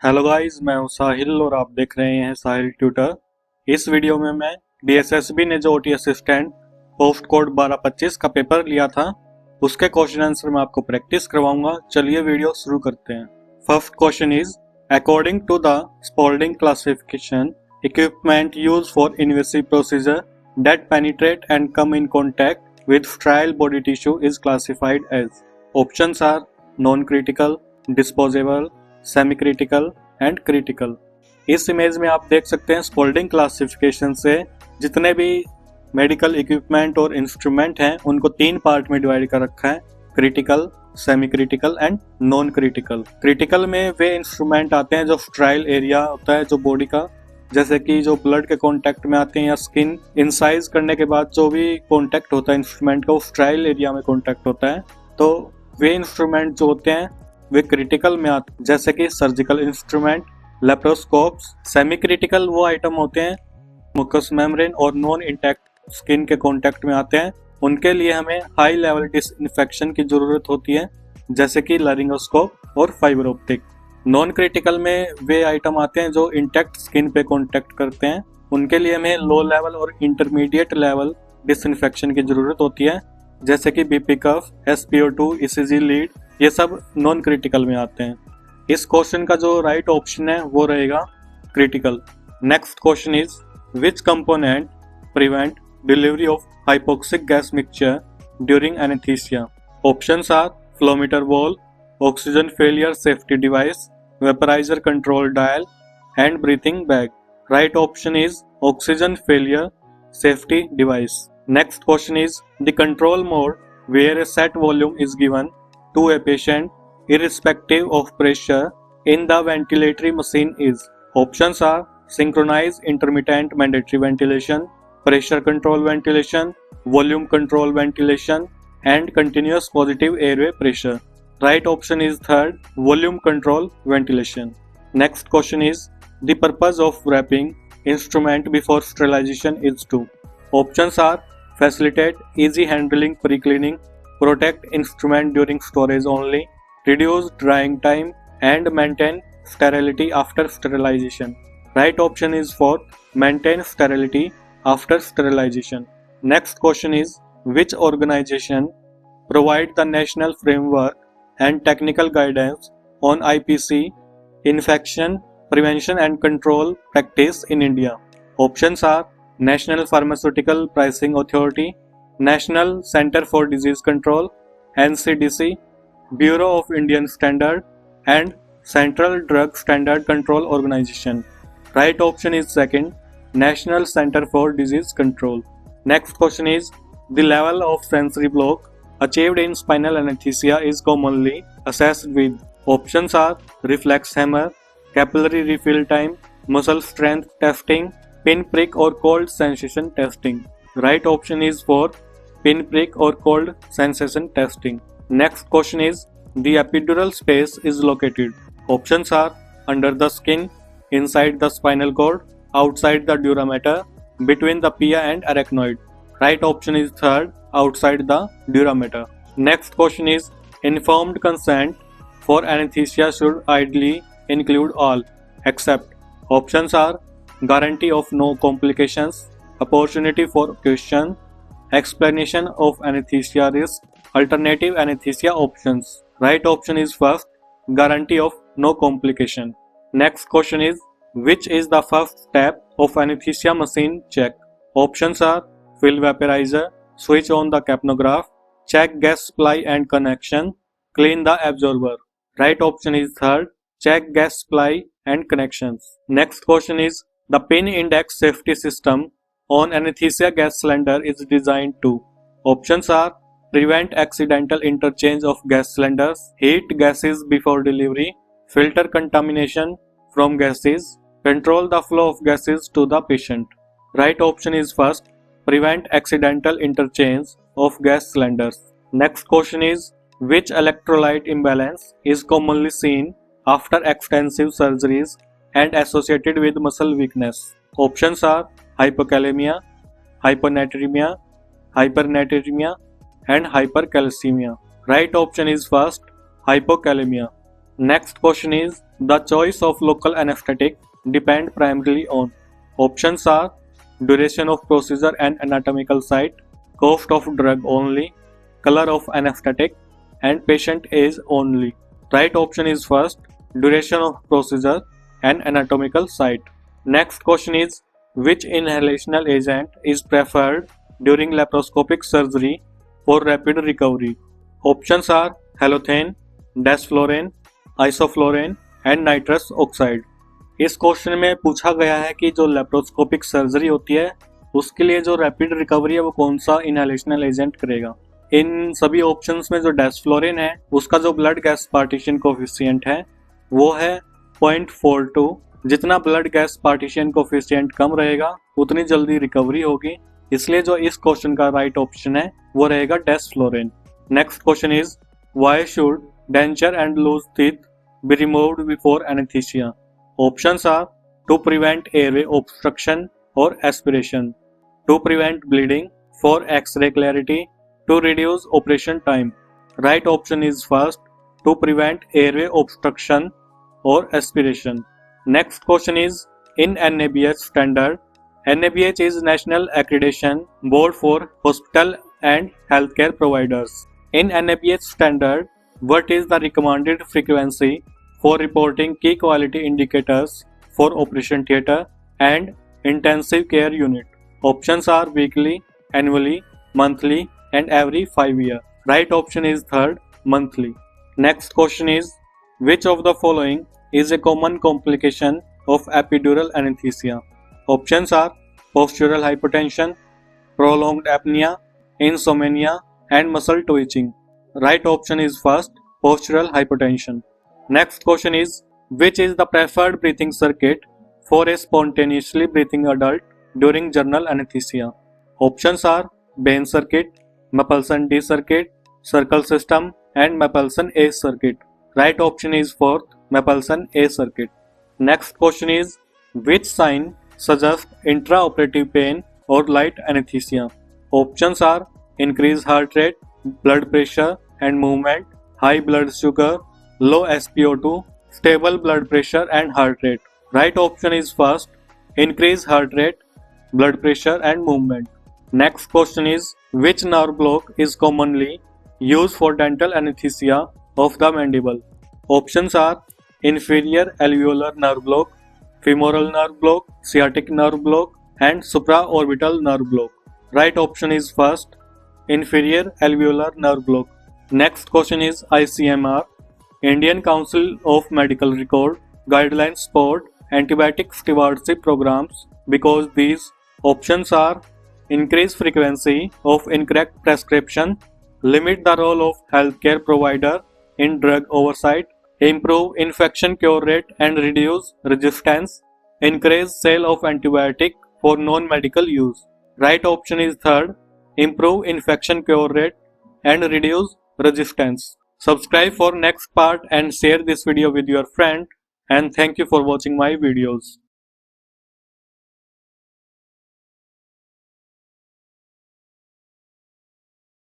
Hello guys, मैं हूं साहिल और आप देख रहे हैं साहिल ट्यूटर। इस वीडियो में मैं डीएसएसबी ने जो ओटी असिस्टेंट पोस्ट कोड 1225 का पेपर लिया था उसके क्वेश्चन आंसर मैं आपको प्रैक्टिस करवाऊंगा। चलिए वीडियो शुरू करते हैं। First question is according to the Spalding classification equipment use for invasive procedure that penetrate and come in contact with sterile body tissue is classified as. Options are non critical, disposable, semi critical and critical. इस image में आप देख सकते हैं Spalding classification से जितने भी medical equipment और इंस्ट्रूमेंट हैं उनको 3 पार्ट में डिवाइड कर रखा है, critical, semi critical and non critical. Critical में वे इंस्ट्रूमेंट आते हैं जो स्टेराइल एरिया होता है जो बॉडी का, जैसे कि जो ब्लड के कांटेक्ट में आते हैं या स्किन इंसाइज करने के बाद जो भी कांटेक्ट होता है इंस्ट्रूमेंट का वो स्टेराइल एरिया में कांटेक्ट होता है, तो वे इंस्ट्रूमेंट जो होते हैं वे क्रिटिकल में आते हैं, जैसे कि सर्जिकल इंस्ट्रूमेंट, लेप्रोस्कोप्स। सेमी क्रिटिकल वो आइटम होते हैं मुकस मेम्ब्रेन और नॉन इंटैक्ट स्किन के कांटेक्ट में आते हैं, उनके लिए हमें हाई लेवल डिसइंफेक्शन की जरूरत होती है, जैसे कि लारिंगोस्कोप और फाइबर ऑप्टिक। नॉन क्रिटिकल में वे आइटम आते हैं जो इंटैक्ट स्किन पे कांटेक्ट करते हैं, उनके लिए हमें लो लेवल और इंटरमीडिएट लेवल डिसइंफेक्शन की जरूरत होती है, जैसे कि बीपी कफ, SpO2, ECG लीड, ये सब नॉन क्रिटिकल में आते हैं। इस क्वेश्चन का जो राइट ऑप्शन है वो रहेगा critical. Next question is which component prevent delivery of hypoxic gas mixture during anaesthesia. Options are flowmeter ball, oxygen failure safety device, vaporiser control dial and breathing bag. Right option is oxygen failure safety device. Next question is the control mode where a set volume is given to a patient irrespective of pressure in the ventilatory machine is. Options are synchronized intermittent mandatory ventilation, pressure control ventilation, volume control ventilation and continuous positive airway pressure. Right option is third, volume control ventilation. Next question is the purpose of wrapping instrument before sterilization is to. Options are facilitate easy handling pre-cleaning, protect instrument during storage only, reduce drying time and maintain sterility after sterilization. Right option is fourth, maintain sterility after sterilization. Next question is which organization provide the national framework and technical guidance on IPC infection prevention and control practice in India. Options are National Pharmaceutical Pricing Authority, National Center for Disease Control, NCDC, Bureau of Indian Standard and Central Drug Standard Control Organization. Right option is second, National Center for Disease Control. Next question is the level of sensory block achieved in spinal anesthesia is commonly assessed with. Options are reflex hammer, capillary refill time, muscle strength testing, pinprick or cold sensation testing. Right option is fourth, pinprick or cold sensation testing. Next question is the epidural space is located. Options are under the skin, inside the spinal cord, outside the dura mater, between the pia and arachnoid. Right option is third, outside the dura mater. Next question is informed consent for anesthesia should ideally include all except. Options are guarantee of no complications, opportunity for question, explanation of anesthesia risk, alternative anesthesia options. Right option is first, guarantee of no complication. Next question is which is the first step of anesthesia machine check. Options are fill vaporizer, switch on the capnograph, check gas supply and connection, clean the absorber. Right option is third, check gas supply and connections. Next question is the pin index safety system on anesthesia gas cylinder is designed to. Options are prevent accidental interchange of gas cylinders, heat gases before delivery, filter contamination from gases, control the flow of gases to the patient. Right option is first, prevent accidental interchange of gas cylinders. Next question is which electrolyte imbalance is commonly seen after extensive surgeries and associated with muscle weakness. Options are hypokalemia, hyponatremia, hypernatremia and hypercalcemia. Right option is first, hypokalemia. Next question is The choice of local anesthetic depend primarily on options are duration of procedure and anatomical site, cost of drug only, color of anesthetic, and patient age only. Right option is first, duration of procedure and anatomical site. Next question is, which inhalational agent is preferred during laparoscopic surgery for rapid recovery? Options are halothane, desflurane, isoflurane and nitrous oxide. इस question में पूछा गया है कि जो laparoscopic surgery होती है उसके लिए जो रैपिड रिकवरी है वो कौन सा इनहेलेशनल एजेंट करेगा। इन सभी ऑप्शंस में जो डेस्फ्लोरिन है उसका जो ब्लड गैस पार्टीशन कोफिशिएंट है वो है 0.42। जितना ब्लड गैस पार्टीशन कोफिशिएंट कम रहेगा उतनी जल्दी रिकवरी होगी, इसलिए जो इस क्वेश्चन का राइट ऑप्शन है वो रहेगा desflurane. Next question is, why should denture and loose teeth be removed before anaesthesia? Options are to prevent airway obstruction or aspiration, to prevent bleeding, for X-ray clarity, to reduce operation time. Right option is first, to prevent airway obstruction or aspiration. Next question is, in NABH standard, NABH is National Accreditation Board for Hospital and Healthcare Providers. In NABH standard, what is the recommended frequency for reporting key quality indicators for operation theatre and intensive care unit? Options are weekly, annually, monthly and every 5 years. Right option is third, monthly. Next question is, which of the following is a common complication of epidural anesthesia? Options are postural hypotension, prolonged apnea, insomnia and muscle twitching. Right option is first, postural hypotension. Next question is, which is the preferred breathing circuit for a spontaneously breathing adult during general anesthesia? Options are Bain circuit, Mapleson D circuit, circle system and Mapleson A circuit. Right option is fourth, Mapleson A circuit. Next question is, which sign suggests intraoperative pain or light anesthesia? Options are increased heart rate, blood pressure and movement, high blood sugar, low SpO2, stable blood pressure and heart rate. Right option is first, increase heart rate, blood pressure and movement. Next question is, which nerve block is commonly used for dental anesthesia of the mandible? Options are inferior alveolar nerve block, femoral nerve block, sciatic nerve block and supraorbital nerve block. Right option is first, inferior alveolar nerve block. Next question is ICMR, Indian Council of Medical Record guidelines support antibiotic stewardship programs because these options are increase frequency of incorrect prescription, limit the role of healthcare provider in drug oversight, improve infection cure rate and reduce resistance, increase sale of antibiotic for non-medical use. Right option is third, improve infection cure rate and reduce resistance. Subscribe for next part and share this video with your friend, and thank you for watching my videos.